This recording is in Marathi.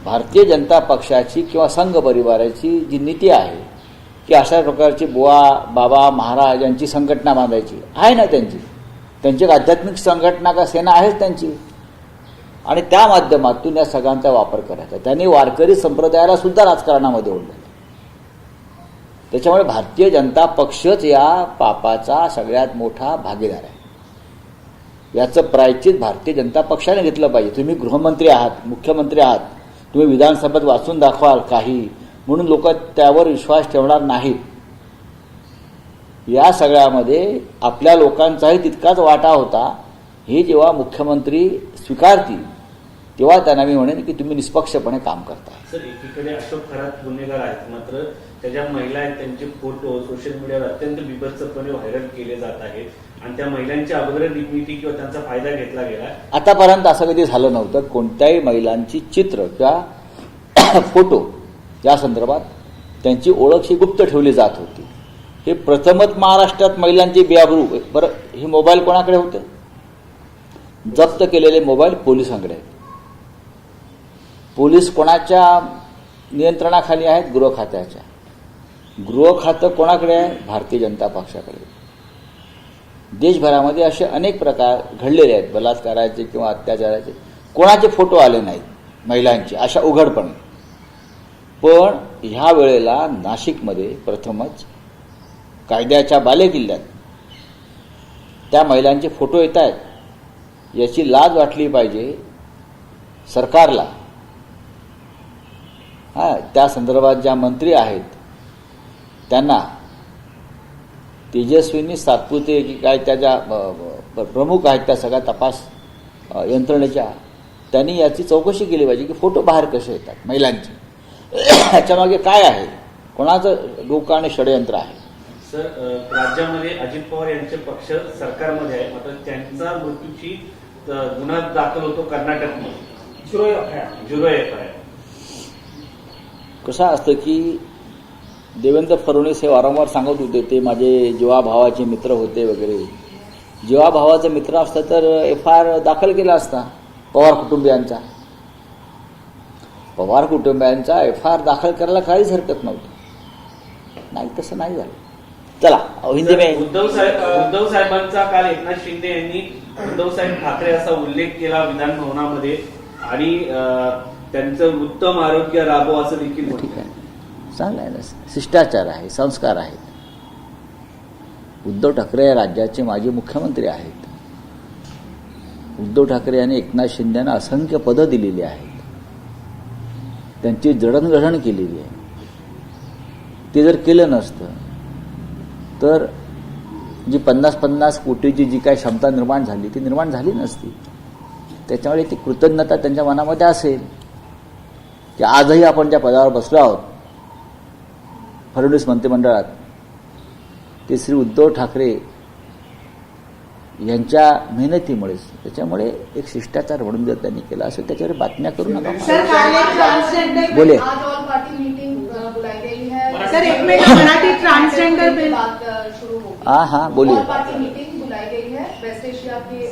भारतीय जनता पक्षाची किंवा संघ परिवाराची जी नीती आहे की अशा प्रकारची बुवा बाबा महाराज यांची संघटना बांधायची आहे ना, त्यांची आध्यात्मिक संघटना का सेना आहेच त्यांची, आणि त्या माध्यमातून या सगळ्यांचा वापर करायचा. त्यांनी वारकरी संप्रदायाला सुद्धा राजकारणामध्ये ओढलं. त्याच्यामुळे भारतीय जनता पक्षच या पापाचा सगळ्यात मोठा भागीदार आहे. याचं प्रायश्चित भारतीय जनता पक्षाने घेतलं पाहिजे. तुम्ही गृहमंत्री आहात, मुख्यमंत्री आहात, तुम्ही विधानसभेत वाचून दाखवाल काही, म्हणून लोक त्यावर विश्वास ठेवणार नाहीत. या सगळ्यामध्ये आपल्या लोकांचाही तितकाच वाटा होता. हे जेव्हा मुख्यमंत्री स्वीकारतील तेव्हा त्यांना मी म्हणेन की तुम्ही निष्पक्षपणे काम करता. सर, एकीकडे अशोक खरात गुन्हेगार आहेत, मात्र त्याच्या महिला आहेत, त्यांचे फोटो सोशल मीडियावर अत्यंत बिभत्सपणे व्हायरल केले जात आहेत आणि त्या महिलांची अभद्र निर्मिती किंवा त्यांचा फायदा घेतला गेला. आतापर्यंत असं कधी झालं नव्हतं. कोणत्याही महिलांची चित्र किंवा फोटो या संदर्भात त्यांची ओळख ही गुप्त ठेवली जात होती. हे प्रथमच महाराष्ट्रात महिलांची बेआबरू. बरं, हे मोबाईल कोणाकडे होते? जप्त केलेले मोबाईल पोलिसांकडे आहेत. पोलीस कोणाच्या नियंत्रणाखाली आहेत? गृह खात्याच्या. गृह खातं कोणाकडे आहे? भारतीय जनता पक्षाकडे. देशभरामध्ये असे अनेक प्रकार घडलेले आहेत, बलात्काराचे किंवा अत्याचाराचे. कोणाचे फोटो आले नाहीत महिलांचे अशा उघडपणे. पण ह्या वेळेला नाशिकमध्ये प्रथमच कायद्याच्या बालेकिल्ल्यात त्या महिलांचे फोटो येत आहेत. याची लाज वाटली पाहिजे सरकारला. त्या संदर्भात ज्या मंत्री आहेत त्यांना, तेजस्विनी सातपुते की काय त्या ज्या प्रमुख आहेत त्या सगळ्या तपास यंत्रणेच्या, त्यांनी याची चौकशी केली पाहिजे की फोटो बाहेर कसे येतात महिलांचे, ह्याच्यामागे काय आहे, कोणाचं डोकं आणि षडयंत्र आहे. सर, राज्यामध्ये अजित पवार यांचे पक्ष सरकारमध्ये आहे, मात्र त्यांचा मृत्यूची गुन्हा दाखल होतो कर्नाटकमध्ये, जुरो एफआयआर. कसं असतं की देवेंद्र फडणवीस हे वारंवार सांगत होते ते माझे जीवाभावाचे मित्र होते वगैरे. जीवाभावाचे मित्र असतं तर एफआयआर दाखल केला असता पवार कुटुंबियांचा. पवार कुटुंबियांचा एफआयआर दाखल करायला काहीच हरकत नव्हती. नाही, तसं नाही झालं. चला, हिंदी में. उद्धव साहेबांचा काल एकनाथ शिंदे यांनी उद्धव साहेब ठाकरे असा उल्लेख केला विधान भवनामध्ये आणि त्यांचं उत्तम आरोग्य राबो असं देखील. ठीक आहे, चांगलं आहे ना, शिष्टाचार आहे, संस्कार आहेत. उद्धव ठाकरे या राज्याचे माजी मुख्यमंत्री आहेत. उद्धव ठाकरे यांनी एकनाथ शिंदेना असंख्य पदं दिलेली आहेत, त्यांची जडणघडण केलेली आहे. ते जर केलं नसतं तर जी 50-50 कोटीची जी काही क्षमता निर्माण झाली ती निर्माण झाली नसती. त्याच्यामुळे ती कृतज्ञता त्यांच्या मनामध्ये असेल की आजही आपण ज्या पदावर बसलो आहोत फडणवीस मंत्रिमंडळात, ते श्री उद्धव ठाकरे यांच्या मेहनतीमुळेच. त्याच्यामुळे एक शिष्टाचार म्हणून जर त्यांनी केला असेल त्याच्यावर बातम्या करू नका. बोले सर, एक मिनट, मराठी ट्रांसजेंडर बिल हाँ बोलिए. मीटिंग बुलाई गई है वेस्ट एशिया के